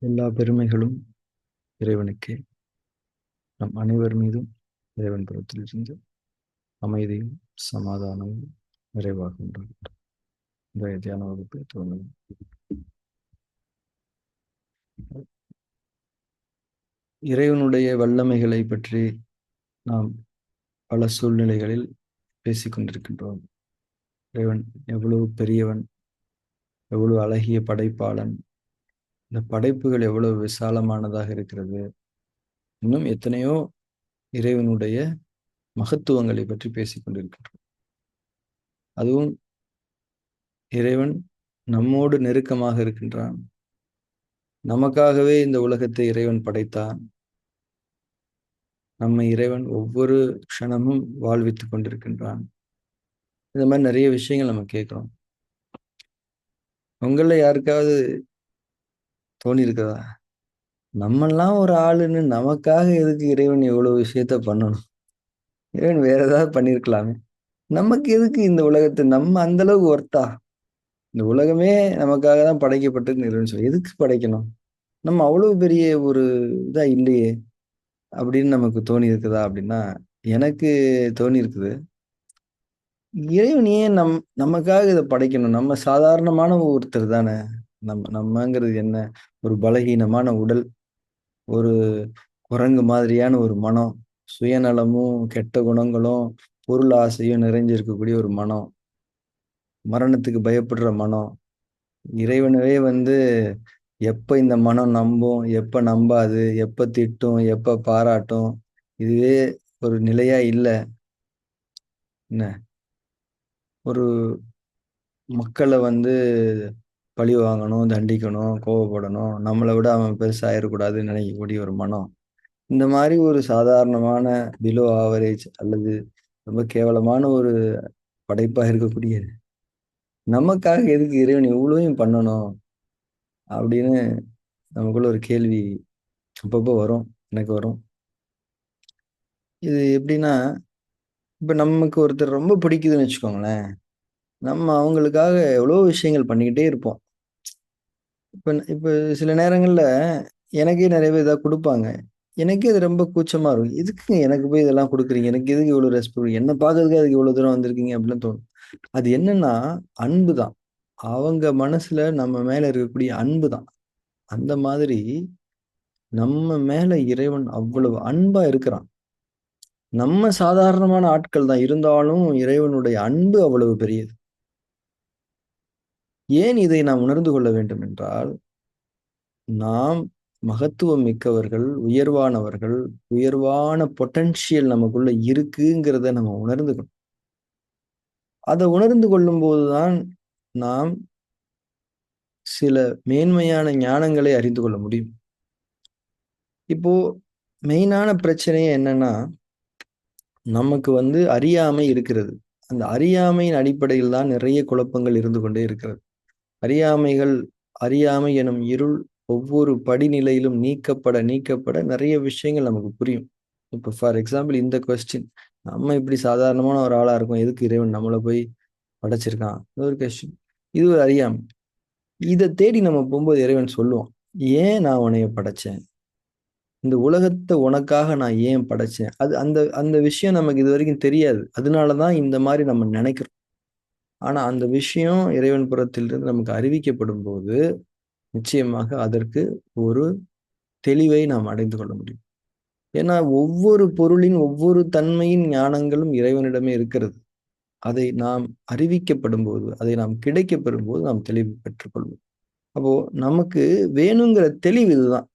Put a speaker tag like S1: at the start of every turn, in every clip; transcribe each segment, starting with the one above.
S1: எல்லா பெருமைகளும் இறைவனுக்கே. நம் அனைவர் மீதும் இறைவன் புறத்திலிருந்து அமைதியும் சமாதானமும் நிறைவாக உண்டாகட்டும். இன்றைய தியான வகுப்பை துவங்குவோம். இறைவனுடைய வல்லமைகளை பற்றி நாம் பல சூழ்நிலைகளில் பேசிக் கொண்டிருக்கின்றோம். இறைவன் எவ்வளவு பெரியவன், எவ்வளவு அழகிய படைப்பாளன், இந்த படைப்புகள் எவ்வளவு விசாலமானதாக இருக்கிறது. இன்னும் எத்தனையோ இறைவனுடைய மகத்துவங்களை பற்றி பேசிக் கொண்டிருக்கின்றோம். அதுவும் இறைவன் நம்மோடு நெருக்கமாக இருக்கின்றான். நமக்காகவே இந்த உலகத்தை இறைவன் படைத்தான். நம்மை இறைவன் ஒவ்வொரு க்ஷணமும் வாழ்வித்துக் கொண்டிருக்கின்றான். இந்த மாதிரி நிறைய விஷயங்கள் நம்ம கேட்கிறோம். உங்கள யாருக்காவது தோணி இருக்குதா, நம்மெல்லாம் ஒரு ஆளுன்னு நமக்காக எதுக்கு இறைவன் எவ்வளவு விஷயத்த பண்ணணும்? இறைவன் வேற ஏதாவது பண்ணியிருக்கலாமே. நமக்கு எதுக்கு இந்த உலகத்தை, நம்ம அந்த அளவுக்கு ஒர்த்தா? இந்த உலகமே நமக்காக தான் படைக்கப்பட்டு இறைவன் சொல்லி எதுக்கு படைக்கணும்? நம்ம அவ்வளவு பெரிய ஒரு இதா இல்லையே அப்படின்னு நமக்கு தோணி இருக்குதா அப்படின்னா, எனக்கு தோணி இருக்குது. இறைவன் ஏன் நமக்காக இதை படைக்கணும்? நம்ம சாதாரணமான ஒருத்தர் தானே. நம்மங்கிறது என்ன? ஒரு பலகீனமான உடல், ஒரு குரங்கு மாதிரியான ஒரு மனம், சுயநலமும் கெட்ட குணங்களும் பொருள் ஆசையும் நிறைஞ்சிருக்கக்கூடிய ஒரு மனம், மரணத்துக்கு பயப்படுற மனம். இறைவனவே எப்ப இந்த மனம் நம்பும், எப்ப நம்பாது, எப்ப திட்டும், எப்ப பாராட்டும், இதுவே ஒரு நிலையா இல்ல. என்ன, ஒரு மக்களை பழி வாங்கணும், தண்டிக்கணும், கோவப்படணும், நம்மளை விட அவன் பெருசா ஆயிடக்கூடாதுன்னு நினைக்கக்கூடிய ஒரு மனம். இந்த மாதிரி ஒரு சாதாரணமான பிலோ ஆவரேஜ் அல்லது ரொம்ப கேவலமான ஒரு படைப்பா இருக்கக்கூடிய நமக்காக எதுக்கு இறைவன் இவ்வளவையும் பண்ணணும் அப்படின்னு நமக்குள்ள ஒரு கேள்வி அப்பப்போ வரும். எனக்கு வரும். இது எப்படின்னா, இப்ப நமக்கு ஒருத்தர் ரொம்ப பிடிக்குதுன்னு வச்சுக்கோங்களேன், நம்ம அவங்களுக்காக எவ்வளோ விஷயங்கள் பண்ணிக்கிட்டே இருப்போம். இப்ப இப்ப சில நேரங்கள்ல எனக்கே நிறைய பேர் ஏதாவது கொடுப்பாங்க. எனக்கே அது ரொம்ப கூச்சமா இருக்கும். எதுக்குங்க எனக்கு போய் இதெல்லாம் குடுக்குறீங்க? எனக்கு எதுக்கு இவ்வளோ ரெஸ்பெக்ட்? என்ன பார்க்கறதுக்கு அதுக்கு இவ்வளோ தூரம் வந்திருக்கீங்க அப்படின்னு தோணும். அது என்னன்னா, அன்பு தான். அவங்க மனசுல நம்ம மேல இருக்கக்கூடிய அன்பு தான். அந்த மாதிரி நம்ம மேல இறைவன் அவ்வளவு அன்பா இருக்கிறான். நம்ம சாதாரணமான ஆட்கள் தான். இருந்தாலும் இறைவனுடைய அன்பு அவ்வளவு பெரியது. ஏன் இதை நாம் உணர்ந்து கொள்ள வேண்டும் என்றால், நாம் மகத்துவம் மிக்கவர்கள், உயர்வானவர்கள், உயர்வான பொட்டன்ஷியல் நமக்குள்ள இருக்குங்கிறத நம்ம உணர்ந்துக்கணும். அதை உணர்ந்து கொள்ளும்போது தான் நாம் சில மேன்மையான ஞானங்களை அறிந்து கொள்ள முடியும். இப்போ மெயினான பிரச்சனையே என்னன்னா, நமக்கு அறியாமை இருக்கிறது. அந்த அறியாமையின் அடிப்படையில் தான் நிறைய குழப்பங்கள் இருந்து கொண்டே இருக்கிறது. அறியாமைகள், அறியாமை எனும் இருள் ஒவ்வொரு படிநிலையிலும் நீக்கப்பட நீக்கப்பட நிறைய விஷயங்கள் நமக்கு புரியும். இப்போ ஃபார் எக்ஸாம்பிள் இந்த கொஸ்டின், நம்ம இப்படி சாதாரணமான ஒரு ஆளா இருக்கோம், எதுக்கு இறைவன் நம்மளை போய் படைச்சிருக்கான்? இது ஒரு கொஸ்டின். இது ஒரு அறியாமை. இதை தேடி நம்ம போகும்போது இறைவன் சொல்லுவான், ஏன் நான் உன்னைய படைச்சேன்? இந்த உலகத்தை உனக்காக நான் ஏன் படைச்சேன்? அது அந்த அந்த விஷயம் நமக்கு இது வரைக்கும் தெரியாது. அதனாலதான் இந்த மாதிரி நம்ம நினைக்கிறோம். ஆனா அந்த விஷயம் இறைவன் புறத்திலிருந்து நமக்கு அறிவிக்கப்படும் போது நிச்சயமாக அதற்கு ஒரு தெளிவை நாம் அடைந்து கொள்ள முடியும். ஏன்னா ஒவ்வொரு பொருளின் ஒவ்வொரு தன்மையின் ஞானங்களும் இறைவனிடமே இருக்கிறது. அதை நாம் அறிவிக்கப்படும் போது, அதை நாம் கிடைக்கப்பெறும் போது நாம் தெளிவு பெற்றுக்கொள்வோம். அப்போ நமக்கு வேணுங்கிற தெளிவு இதுதான்.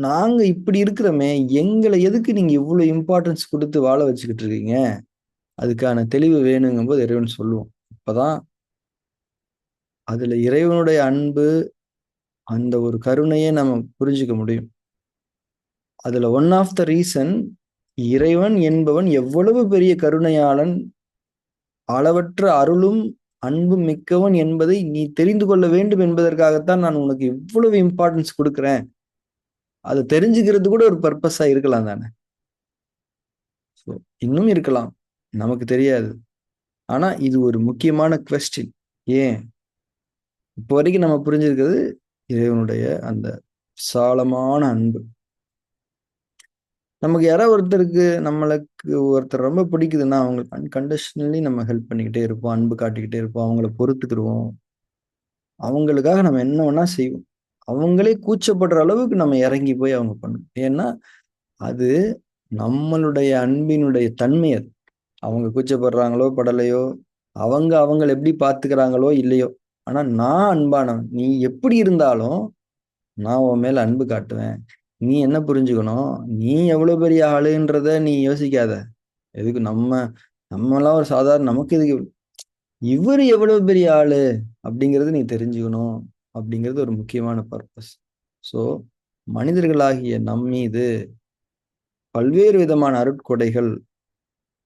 S1: நாங்க இப்படி இருக்கிறோமே, எங்களை எதுக்கு நீங்க இவ்வளவு இம்பார்ட்டன்ஸ் கொடுத்து வாழ வச்சுக்கிட்டு இருக்கீங்க? அதுக்கான தெளிவு வேணுங்கும் போது இறைவன் சொல்லுவோம். அப்பதான் அதுல இறைவனுடைய அன்பு, அந்த ஒரு கருணையை நம்ம புரிஞ்சுக்க முடியும். அதுல ஒன் ஆஃப் த ரீசன், இறைவன் என்பவன் எவ்வளவு பெரிய கருணையாளன், அளவற்ற அருளும் அன்பும் மிக்கவன் என்பதை நீ தெரிந்து கொள்ள வேண்டும் என்பதற்காகத்தான் நான் உனக்கு இவ்வளவு இம்பார்ட்டன்ஸ் கொடுக்கிறேன். அதை தெரிஞ்சுக்கிறது கூட ஒரு பர்பஸா இருக்கலாம் தானே. இன்னும் இருக்கலாம், நமக்கு தெரியாது. ஆனா இது ஒரு முக்கியமான கொஸ்டின். ஏன் இப்போ வரைக்கும் நம்ம புரிஞ்சிருக்கிறது இறைவனுடைய அந்த விசாலமான அன்பு. நமக்கு யாராவது நம்மளுக்கு ஒருத்தர் ரொம்ப பிடிக்குதுன்னா அவங்களுக்கு அன்கண்டிஷனலி நம்ம ஹெல்ப் பண்ணிக்கிட்டே இருப்போம், அன்பு காட்டிக்கிட்டே இருப்போம், அவங்கள பொறுத்துக்கிடுவோம். அவங்களுக்காக நம்ம என்ன வேணா செய்வோம். அவங்களே கூச்சப்படுற அளவுக்கு நம்ம இறங்கி போய் அவங்க பண்ணணும். ஏன்னா அது நம்மளுடைய அன்பினுடைய தன்மை அது. அவங்க கூச்சப்படுறாங்களோ படலையோ, அவங்க அவங்கள எப்படி பார்த்துக்கிறாங்களோ இல்லையோ, ஆனா நான் அன்பானவன். நீ எப்படி இருந்தாலும் நான் உன் மேல அன்பு காட்டுவேன். நீ என்ன புரிஞ்சுக்கணும், நீ எவ்வளவு பெரிய ஆளுன்றத நீ யோசிக்காத. எதுக்கு நம்மலாம் ஒரு சாதாரண, நமக்கு எதுக்கு இவரு எவ்வளவு பெரிய ஆளு அப்படிங்கிறது நீ தெரிஞ்சுக்கணும் அப்படிங்கிறது ஒரு முக்கியமான பர்பஸ். ஸோ மனிதர்களாகிய நம் மீது பல்வேறு விதமான அருட்கொடைகள்,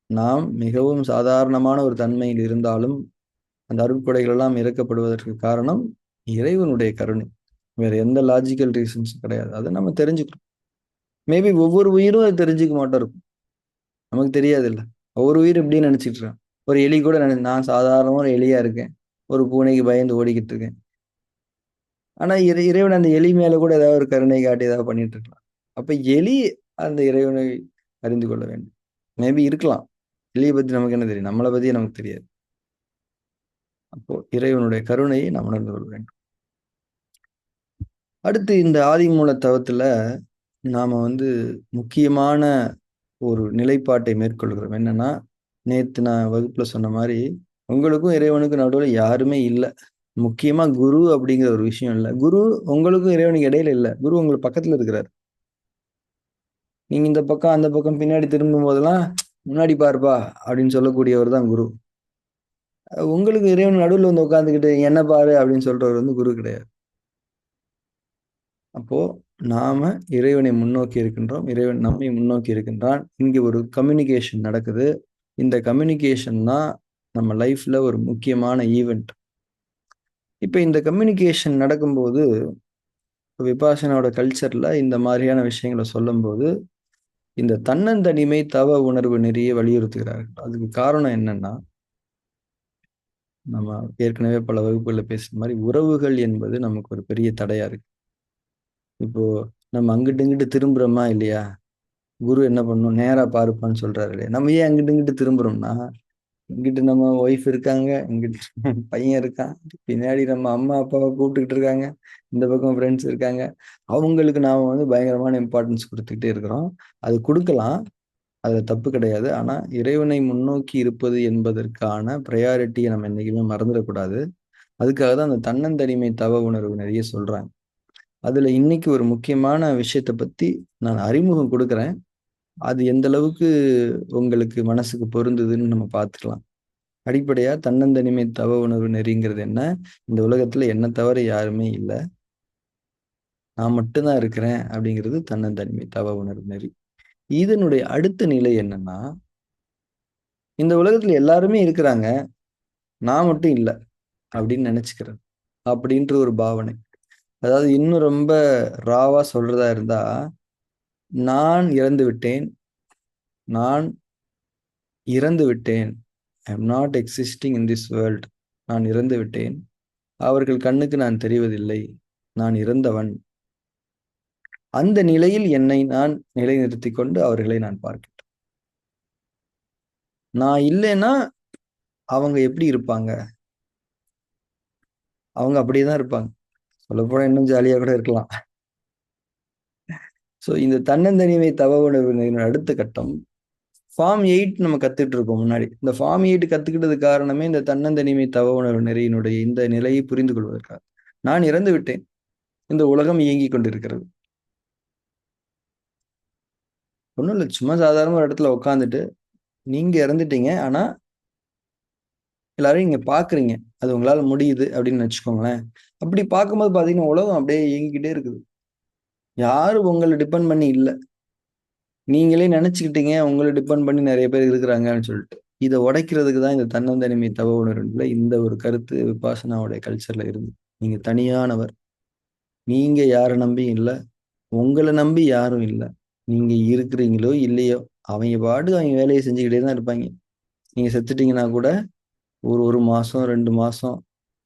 S1: நாம் மிகவும் சாதாரணமான ஒரு தன்மையில் இருந்தாலும் அந்த அருட்கொடைகள் எல்லாம் இறக்கப்படுவதற்கு காரணம் இறைவனுடைய கருணை. வேற எந்த லாஜிக்கல் ரீசன்ஸும் கிடையாது. அதை நம்ம தெரிஞ்சுக்கணும். மேபி ஒவ்வொரு உயிரும் அது தெரிஞ்சுக்க மாட்டோம் இருக்கும், நமக்கு தெரியாது இல்ல. ஒவ்வொரு உயிர் எப்படின்னு நினைச்சிட்டு இருக்கேன். ஒரு எலி கூட நான் சாதாரணமா ஒரு எலியா இருக்கேன், ஒரு பூனைக்கு பயந்து ஓடிக்கிட்டு இருக்கேன். ஆனா இறைவன் அந்த எலி மேல கூட ஏதாவது ஒரு கருணை காட்டி ஏதாவது பண்ணிட்டு இருக்கலாம். அப்ப எலி அந்த இறைவனை அறிந்து கொள்ள வேண்டும். மேபி இருக்கலாம். எலியை பத்தி நமக்கு என்ன தெரியும், நம்மளை பத்தி நமக்கு தெரியாது. அப்போ இறைவனுடைய கருணையை நாம் உணர்ந்து கொள்ள வேண்டும். அடுத்து இந்த ஆதிமூல தவத்துல நாம முக்கியமான ஒரு நிலைப்பாட்டை மேற்கொள்கிறோம். என்னன்னா, நேத்து நான் வகுப்புல சொன்ன மாதிரி உங்களுக்கும் இறைவனுக்கும் நடுவுல யாருமே இல்லை. முக்கியமா குரு அப்படிங்கிற ஒரு விஷயம் இல்லை. குரு உங்களுக்கும் இறைவனுக்கு இடையில இல்லை. குரு உங்களுக்கு பக்கத்துல இருக்கிறார். நீங்க இந்த பக்கம் அந்த பக்கம் பின்னாடி திரும்பும் போதெல்லாம் முன்னாடி பாருப்பா அப்படின்னு சொல்லக்கூடியவர் தான் குரு. உங்களுக்கு இறைவன் நடுவில் உட்காந்துக்கிட்டு என்ன பாரு அப்படின்னு சொல்றவர் குரு கிடையாது. அப்போ நாம இறைவனை முன்னோக்கி இருக்கின்றோம், இறைவன் நம்மை முன்னோக்கி இருக்கின்றான். இங்கே ஒரு கம்யூனிகேஷன் நடக்குது. இந்த கம்யூனிகேஷன் தான் நம்ம லைஃப்ல ஒரு முக்கியமான ஈவெண்ட். இப்ப இந்த கம்யூனிகேஷன் நடக்கும்போது விபாசனாவோட கல்ச்சர்ல இந்த மாதிரியான விஷயங்களை சொல்லும்போது இந்த தன்னந்தனிமை தவ உணர்வு நெறிய வலியுறுத்துகிறார்கள். அதுக்கு காரணம் என்னன்னா, நம்ம ஏற்கனவே பல வகுப்புகள்ல பேசுற மாதிரி உறவுகள் என்பது நமக்கு ஒரு பெரிய தடையா இருக்கு. இப்போ நம்ம அங்கிட்டு இங்கிட்டு திரும்புறோமா இல்லையா, குரு என்ன பண்ணணும், நேரா பாருப்பான்னு சொல்றாரு இல்லையா. நம்ம ஏன் அங்கிட்டு இங்கிட்டு திரும்புறோம்னா, இங்கிட்டு நம்ம ஒய்ஃப் இருக்காங்க, இங்கிட்டு பையன் இருக்கான், பின்னாடி நம்ம அம்மா அப்பாவை கூப்பிட்டுக்கிட்டு இருக்காங்க, இந்த பக்கம் ஃப்ரெண்ட்ஸ் இருக்காங்க. அவங்களுக்கு நாம பயங்கரமான இம்பார்ட்டன்ஸ் கொடுத்துக்கிட்டே இருக்கிறோம். அது கொடுக்கலாம், அதுல தப்பு கிடையாது. ஆனா இறைவனை முன்னோக்கி இருப்பது என்பதற்கான ப்ரையாரிட்டியை நம்ம என்னைக்குமே மறந்துடக்கூடாது. அதுக்காக தான் அந்த தன்னந்தனிமை தவ உணர்வு நிறைய சொல்றாங்க. அதுல இன்னைக்கு ஒரு முக்கியமான விஷயத்தை பத்தி நான் அறிமுகம் கொடுக்குறேன். அது எந்த அளவுக்கு உங்களுக்கு மனசுக்கு பொருந்துதுன்னு நம்ம பார்த்துக்கலாம். அடிப்படையா தன்னந்தனிமை தவ உணர்வு நெறிங்கிறது என்ன, இந்த உலகத்துல என்ன தவிர யாருமே இல்லை, நான் மட்டும்தான் இருக்கிறேன் அப்படிங்கிறது தன்னந்தனிமை தவ உணர்வு நெறி. இதனுடைய அடுத்த நிலை என்னன்னா, இந்த உலகத்துல எல்லாருமே இருக்கிறாங்க, நான் மட்டும் இல்லை அப்படின்னு நினைச்சுக்கிறேன் அப்படின்ற ஒரு பாவனை. அதாவது இன்னும் ரொம்ப ராவா சொல்றதா இருந்தா, நான் இறந்து விட்டேன், நான் இறந்து விட்டேன், I am not existing in this world, நான் இறந்து விட்டேன், அவர்கள் கண்ணுக்கு நான் தெரிவதில்லை, நான் இறந்தவன். அந்த நிலையில் என்னை நான் நிலைநிறுத்திக் கொண்டு அவர்களை நான் பார்க்கிறேன். நான் இல்லைன்னா அவங்க எப்படி இருப்பாங்க, அவங்க அப்படியேதான் இருப்பாங்க. சொல்லப்போனா இன்னும் ஜாலியா கூட இருக்கலாம். ஸோ இந்த தன்னந்தனிமை தவ உணர்வின் அடுத்த கட்டம் ஃபார்ம் 8 நம்ம கத்துட்டு இருக்கோம் முன்னாடி. இந்த ஃபார்ம் 8 கத்துக்கிட்டது காரணமே இந்த தன்னந்தனிமை தவ உணர்வு நெறியினுடைய இந்த நிலையை புரிந்து கொள்வதற்காக. நான் இறந்து விட்டேன், இந்த உலகம் இயங்கிக் கொண்டிருக்கிறது. ஒன்றும் இல்லை, சும்மா சாதாரண ஒரு இடத்துல உட்காந்துட்டு நீங்க இறந்துட்டீங்க, ஆனா எல்லாரும் இங்க பாக்குறீங்க, அது உங்களால முடியுது அப்படின்னு வச்சுக்கோங்களேன். அப்படி பார்க்கும்போது பாத்தீங்கன்னா உலகம் அப்படியே இயங்கிக்கிட்டே இருக்குது. யாரும் உங்களை டிபெண்ட் பண்ணி இல்லை, நீங்களே நினைச்சுக்கிட்டீங்க உங்களை டிபெண்ட் பண்ணி நிறைய பேர் இருக்கிறாங்கன்னு சொல்லிட்டு. இதை உடைக்கிறதுக்கு தான் இந்த தன்னந்தனிமை தவ உணர்வுல இந்த ஒரு கருத்து விபாசனாவுடைய கல்ச்சர்ல இருந்து. நீங்க தனியானவர், நீங்க யாரை நம்பி இல்லை, உங்களை நம்பி யாரும் இல்லை. நீங்க இருக்கிறீங்களோ இல்லையோ அவங்க பாட்டு அவங்க வேலையை செஞ்சுக்கிட்டே தான் இருப்பாங்க. நீங்க செத்துட்டீங்கன்னா கூட ஒரு ஒரு மாசம் 2 மாசம்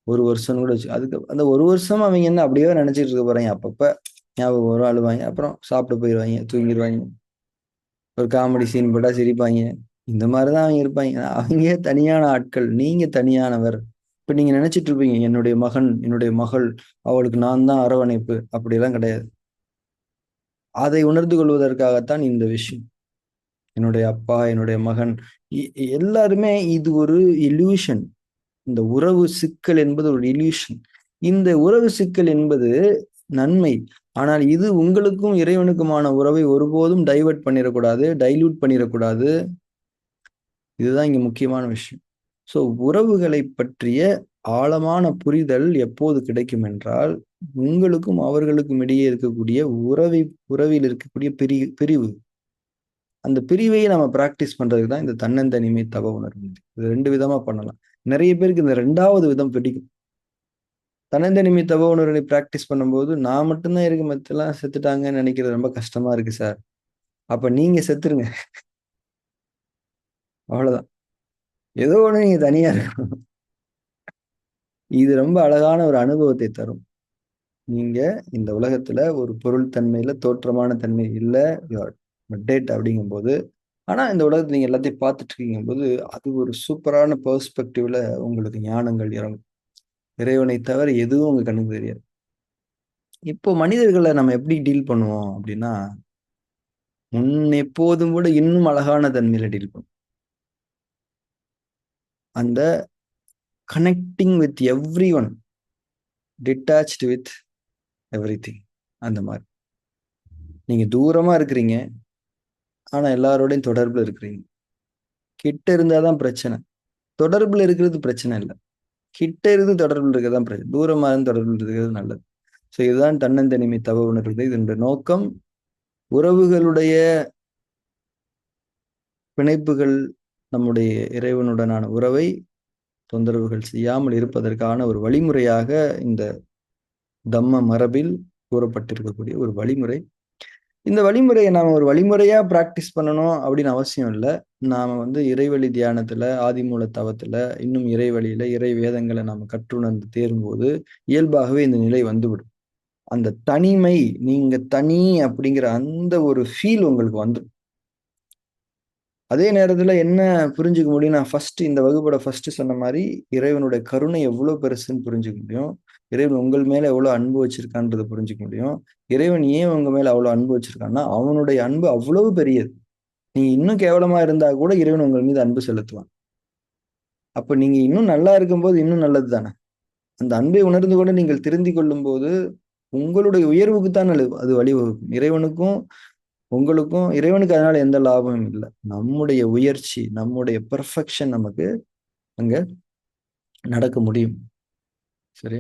S1: 1 வருஷம் கூட வச்சு அதுக்கு அந்த 1 வருஷம் அவங்க என்ன அப்படியே நினைச்சிட்டு இருக்க போறாங்க. அப்பப்ப ஞாபகம் வரும், அழுவாங்க. அப்புறம் சாப்பிட போயிருவாங்க, தூங்கிருவாங்க. ஒரு காமெடி சீன் போட்டா சிரிப்பாங்க. இந்த மாதிரிதான் அவங்க இருப்பாங்க. அவங்க தனியான ஆட்கள், நீங்க தனியானவர். இப்ப நீங்க நினைச்சிட்டு இருப்பீங்க, என்னுடைய மகன், என்னுடைய மகள், அவளுக்கு நான் தான் அரவணைப்பு. அப்படியெல்லாம் கிடையாது. அதை உணர்ந்து கொள்வதற்காகத்தான் இந்த விஷயம். என்னுடைய அப்பா, என்னுடைய மகன், எல்லாருமே இது ஒரு இல்யூஷன். இந்த உறவு சிக்கல் என்பது ஒரு இல்யூஷன். இந்த உறவு சிக்கல் என்பது நன்மை. ஆனால் இது உங்களுக்கும் இறைவனுக்குமான உறவை ஒருபோதும் டைவர்ட் பண்ணிடக்கூடாது, டைல்யூட் பண்ணிடக்கூடாது. இதுதான் இங்க முக்கியமான விஷயம். ஸோ உறவுகளை பற்றிய ஆழமான புரிதல் எப்போது கிடைக்கும் என்றால், உங்களுக்கும் அவர்களுக்கும் இடையே இருக்கக்கூடிய உறவில் இருக்கக்கூடிய பிரிவு. அந்த பிரிவையை நம்ம பிராக்டிஸ் பண்றதுக்கு தான் இந்த தன்னந்தனிமை தவ உணர்வு. இது 2 விதமா பண்ணலாம். நிறைய பேருக்கு இந்த 2வது விதம் பிடிக்கும். தன்னந்தனிமை தவ உணர்வை பிராக்டிஸ் பண்ணும்போது, நான் மட்டும் தான் இருக்கு, மத்தெல்லாம் செத்துட்டாங்கன்னு நினைக்கிறது ரொம்ப கஷ்டமா இருக்கு சார். அப்ப நீங்க செத்துருங்க. அவ்வளவுதான். ஏதோ ஒண்ணு நீங்க தனியா இருக்கணும். இது ரொம்ப அழகான ஒரு அனுபவத்தை தரும். நீங்க இந்த உலகத்துல ஒரு பொருள் தன்மையில தோற்றமான தன்மை இல்ல, டெட் அப்படிங்கும்போது, ஆனா இந்த உலகத்துல நீங்க எல்லாத்தையும் பார்த்துட்டு இருக்கீங்கும்போது, அது ஒரு சூப்பரான பெர்ஸ்பெக்டிவ்ல உங்களுக்கு ஞானங்கள் இறங்கும். இறைவனை தவிர எதுவும் உங்க கண்ணுக்கு தெரியாது. இப்போ மனிதர்களை நம்ம எப்படி டீல் பண்ணுவோம் அப்படின்னா, முன் எப்போதும் விட இன்னும் அழகான தன்மையில டீல் பண்ணுவோம். அந்த connecting with every one, detached with every thing. அந்த மாதிரி நீங்க தூரமா இருக்கிறீங்க, ஆனா எல்லாரோடையும் தொடர்புல இருக்கிறீங்க. கிட்ட இருந்தாதான் பிரச்சனை. தொடர்புல இருக்கிறது பிரச்சனை இல்லை. கிட்ட இருந்து தொடர்புல இருக்கிறதான் பிரச்சனை. தூரமா இருந்து தொடர்புல இருக்கிறது நல்லது. ஸோ இதுதான் தன்னந்தனிமை தவ உணர்வு. இதனுடைய நோக்கம் உறவுகளுடைய பிணைப்புகள், நம்முடைய இறைவனுடனான உறவை தொந்தரவுகள் செய்யாமல் இருப்பதற்கான ஒரு வழிமுறையாக இந்த தம்ம மரபில் கூறப்பட்டிருக்கக்கூடிய ஒரு வழிமுறை. இந்த வழிமுறையை நாம ஒரு வழிமுறையா பிராக்டிஸ் பண்ணணும் அப்படின்னு அவசியம் இல்லை. நாம இறைவழி தியானத்துல, ஆதிமூல தவத்துல, இன்னும் இறைவழியில இறை வேதங்களை நாம கற்றுணர்ந்து தேரும்போது இயல்பாகவே இந்த நிலை வந்துவிடும். அந்த தனிமை, நீங்க தனி அப்படிங்கிற அந்த ஒரு ஃபீல் உங்களுக்கு வந்துடும். அதே நேரத்துல என்ன புரிஞ்சுக்க முடியும், நான் இந்த வகுப்போட ஃபர்ஸ்ட் சொன்ன மாதிரி இறைவனுடைய கருணை எவ்வளவு பெருசுன்னு புரிஞ்சுக்க முடியும். இறைவன் உங்கள் மேல எவ்வளவு அன்பு வச்சிருக்கான்றதை புரிஞ்சுக்க முடியும். இறைவன் ஏன் உங்க மேல அவ்வளவு அன்பு வச்சிருக்கான்னா, அவனுடைய அன்பு அவ்வளவு பெரியது. நீங்க இன்னும் கேவலமா இருந்தா கூட இறைவன் உங்கள் மீது அன்பு செலுத்துவான். அப்ப நீங்க இன்னும் நல்லா இருக்கும்போது இன்னும் நல்லது தானே. அந்த அன்பை உணர்ந்து கூட நீங்கள் திருந்திக் கொள்ளும் போது உங்களுடைய உயர்வுக்கு தான் அது வழிவகுக்கும். இறைவனுக்கும் உங்களுக்கும் இறைவனுக்கு அதனால எந்த லாபமும் இல்லை. நம்முடைய உயர்ச்சி, நம்முடைய பெர்ஃபெக்ஷன் நமக்கு அங்க நடக்க முடியும். சரி,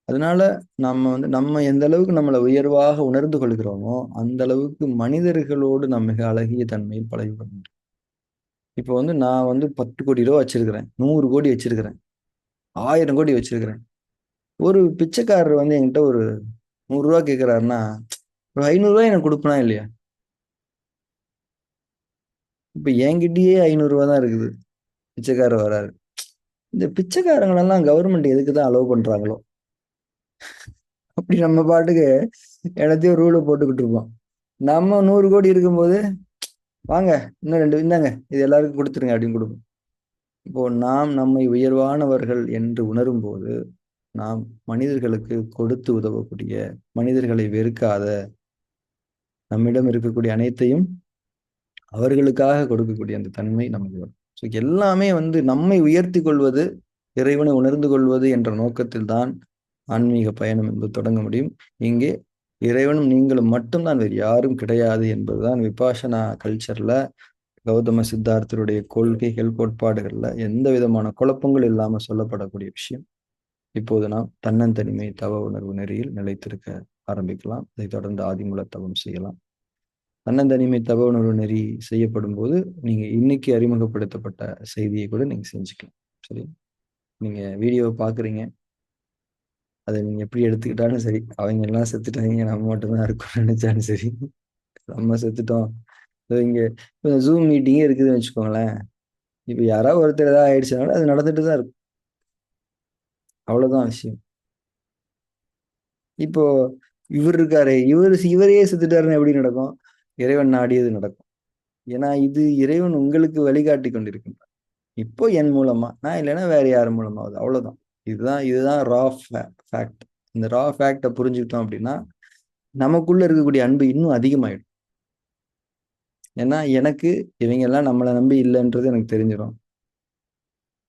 S1: அதனால நம்ம எந்த அளவுக்கு நம்மளை உயர்வாக உணர்ந்து கொள்கிறோமோ அந்த அளவுக்கு மனிதர்களோடு நாம் மிக அழகிய தன்மையில் பழகி கொள்ள முடியும். இப்போ நான் 10 கோடி ரூபா வச்சிருக்கிறேன், 100 கோடி வச்சிருக்கிறேன், 1000 கோடி வச்சிருக்கிறேன். ஒரு பிச்சைக்காரர் என்கிட்ட ஒரு 100 ரூபா கேட்கிறாருன்னா, ஒரு 500 ரூபாய் எனக்கு கொடுப்பனா இல்லையா? இப்ப என்கிட்டயே 500 ரூபா தான் இருக்குது. பிச்சைக்காரர் வராரு. இந்த பிச்சைக்காரங்களெல்லாம் கவர்மெண்ட் எதுக்குதான் அலோவ் பண்றாங்களோ? அப்படி நம்ம பாட்டுக்கு எல்லாத்தையும் ரூல போட்டுக்கிட்டு இருப்போம். நம்ம 100 கோடி இருக்கும்போது, வாங்க இன்னும் 2 இந்தாங்க, இது எல்லாருக்கும் கொடுத்துருங்க அப்படின்னு கொடுப்போம். இப்போ நாம் நம்மை உயர்வானவர்கள் என்று உணரும் போது, நாம் மனிதர்களுக்கு கொடுத்து உதவக்கூடிய, மனிதர்களை வெறுக்காத, நம்மிடம் இருக்கக்கூடிய அனைத்தையும் அவர்களுக்காக கொடுக்கக்கூடிய அந்த தன்மை நமக்கு வரும். ஸோ எல்லாமே நம்மை உயர்த்தி கொள்வது, இறைவனை உணர்ந்து கொள்வது என்ற நோக்கத்தில் தான் ஆன்மீக பயணம் என்பது தொடங்க முடியும். இங்கே இறைவனும் நீங்களும் மட்டும்தான், வேறு யாரும் கிடையாது என்பதுதான் விபாசனா கல்ச்சர்ல, கௌதம சித்தார்த்தருடைய கொள்கைகள், கோட்பாடுகள்ல எந்த விதமான குழப்பங்கள் இல்லாம சொல்லப்படக்கூடிய விஷயம். இப்போது நாம் தன்னந்தனிமை தவ உணர்வு நெறியில் நிலைத்திருக்க ஆரம்பிக்கலாம். அதை தொடர்ந்து ஆதிமூல தவம் செய்யலாம். தன்னந்தனிமை தவ உணர்வு நெறி செய்யப்படும் போது நீங்க இன்னைக்கு அறிமுகப்படுத்தப்பட்ட செய்தியை கூட நீங்க செஞ்சுக்கலாம். சரி, நீங்க வீடியோவை பாக்குறீங்க, அதை நீங்க எப்படி எடுத்துக்கிட்டாலும் சரி. அவங்க எல்லாம் செத்துட்டாங்க, நம்ம மட்டும்தான் இருக்கோம்னு நினைச்சாலும் சரி. நம்ம செத்துட்டோம். இங்க ஜூம் மீட்டிங்கே இருக்குதுன்னு வச்சுக்கோங்களேன். இப்ப யாராவது ஒருத்தர் ஏதாவது ஆயிடுச்சுனாலும் அது நடந்துட்டு தான் இருக்கும். அவ்வளவுதான் விஷயம். இப்போ இவர் இருக்காரு, இவரையே செத்துட்டாருன்னா எப்படி நடக்கும்? இறைவன் நாடியது நடக்கும். ஏன்னா இது இறைவன் உங்களுக்கு வழிகாட்டி கொண்டிருக்கின்றார். இப்போ என் மூலமா, நான் இல்லைன்னா வேற யார் மூலமாவது, அவ்வளவுதான். இதுதான் ரா ஃபேக்ட். இந்த ரா ஃபேக்டை புரிஞ்சுக்கிட்டோம் அப்படின்னா நமக்குள்ள இருக்கக்கூடிய அன்பு இன்னும் அதிகமாயிடும். ஏன்னா எனக்கு இவங்க எல்லாம் நம்மளை நம்பி இல்லைன்றது எனக்கு தெரிஞ்சிடும்.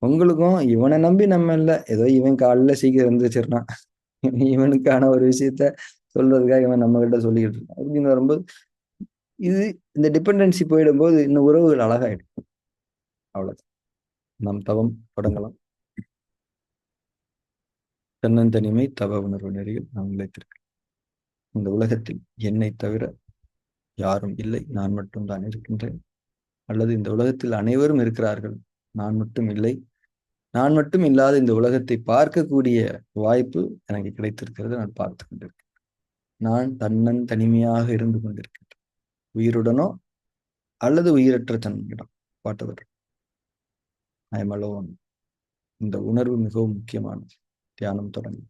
S1: உங்களுக்கும் இவனை நம்பி நம்ம இல்லை, ஏதோ இவன் காலைல சீக்கிரம் எழுந்திரிச்சிடறான், இவனுக்கான ஒரு விஷயத்த சொல்றதுக்காக இவன் நம்ம கிட்ட சொல்லிக்கிட்டு இருக்கான் அப்படின்னு வரும்போது, இது இந்த டிபெண்டன்சி போயிடும்போது இந்த உறவுகள் அழகாயிடும். அவ்வளவுதான். நாம் தவம் தொடங்கலாம். தன்னந்தனிமை தவ உணர்வு நெறியில் நாம் நிலைத்திருக்கிறோம். இந்த உலகத்தில் என்னை தவிர யாரும் இல்லை, நான் மட்டும்தான் இருக்கின்றேன். அல்லது இந்த உலகத்தில் அனைவரும் இருக்கிறார்கள், நான் மட்டும் இல்லை. நான் மட்டும் இல்லாத இந்த உலகத்தை பார்க்கக்கூடிய வாய்ப்பு எனக்கு கிடைத்திருக்கிறது. நான் பார்த்து கொண்டிருக்கிறேன். நான் தன்னன் தனிமையாக இருந்து கொண்டிருக்கின்றேன், உயிருடனோ அல்லது உயிரற்ற தன்மையிடம். Whatever I am alone. இந்த உணர்வு மிகவும் முக்கியமானது. தியானம் தொடங்கி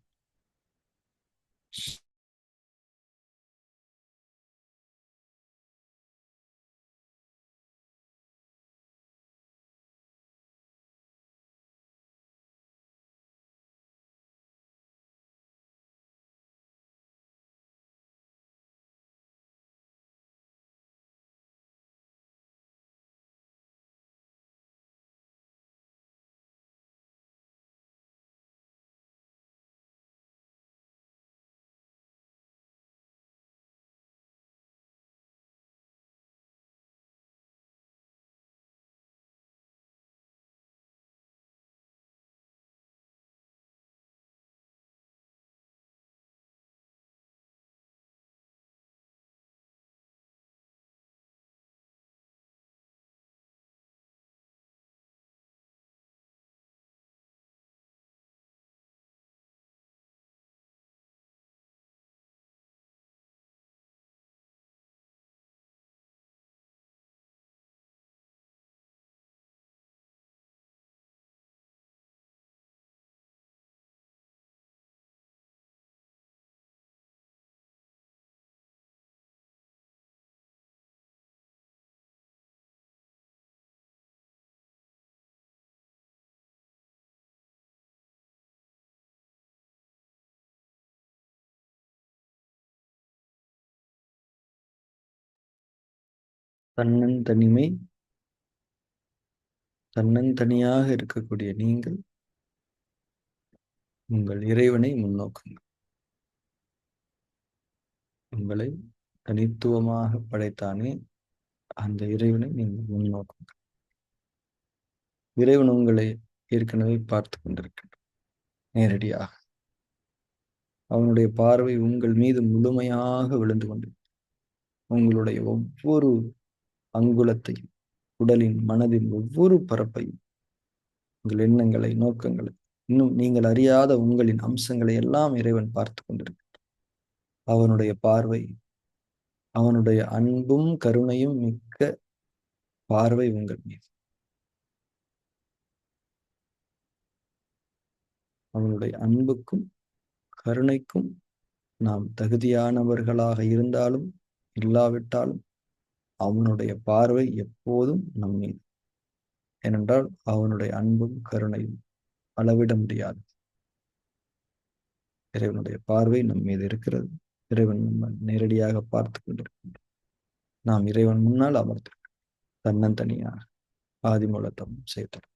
S1: தன்னந்தனிமை, தன்னந்தனியாக இருக்கக்கூடிய நீங்கள் உங்கள் இறைவனை முன்னோக்குங்கள். உங்களை தனித்துவமாக படைத்தானே அந்த இறைவனை நீங்கள் முன்னோக்குங்கள். இறைவன் உங்களை ஏற்கனவே பார்த்து கொண்டிருக்கின்றார் நேரடியாக. அவனுடைய பார்வை உங்கள் மீது முழுமையாக விழுந்து கொண்டிருக்கிறது. உங்களுடைய ஒவ்வொரு அங்குலத்தையும், உடலின் மனதின் ஒவ்வொரு பரப்பையும், உங்கள் எண்ணங்களை, நோக்கங்களை, இன்னும் நீங்கள் அறியாத உங்களின் அம்சங்களை எல்லாம் இறைவன் பார்த்து கொண்டிருக்கிறார். அவனுடைய பார்வை, அவனுடைய அன்பும் கருணையும் மிக்க பார்வை உங்கள் மீது. அவனுடைய அன்புக்கும் கருணைக்கும் நாம் தகுதியானவர்களாக இருந்தாலும் இல்லாவிட்டாலும் அவனுடைய பார்வை எப்போதும் நம் மீது. ஏனென்றால் அவனுடைய அன்பும் கருணையும் அளவிட முடியாது. இறைவனுடைய பார்வை நம் மீது இருக்கிறது. இறைவன் நம்ம நேரடியாக பார்த்து கொண்டிருக்கின்றார். நாம் இறைவன் முன்னால் அமர்ந்திருக்கிறோம், தன்னந்தனியாக ஆதிமூலத்தம் செய்தோம்.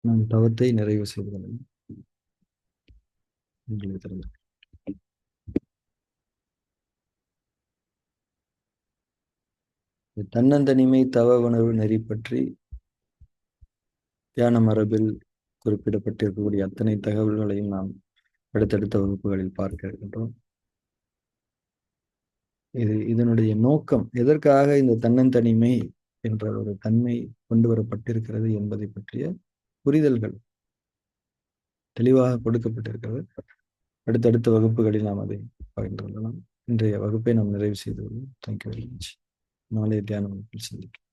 S1: நாம் தவத்தை நிறைவு செய்து கொள்ளலாம். உங்களுக்கு தெரியும். தன்னந்தனிமை தவ உணர்வு நெறி பற்றி தியான மரபில் குறிப்பிடப்பட்டிருக்கக்கூடிய அத்தனை தகவல்களையும் நாம் அடுத்தடுத்த வகுப்புகளில் பார்க்க இருக்கின்றோம். இதனுடைய நோக்கம் எதற்காக இந்த தன்னந்தனிமை என்ற ஒரு தன்மை கொண்டு வரப்பட்டிருக்கிறது என்பதை பற்றிய புரிதல்கள் தெளிவாக கொடுக்கப்பட்டிருக்கிறது. அடுத்தடுத்த வகுப்புகளில் நாம் அதை பகிர்ந்து கொள்ளலாம். இன்றைய வகுப்பை நாம் நிறைவு செய்து கொள்வோம். Thank you very much. நாளைய தியான வகுப்பில் சந்திப்போம்.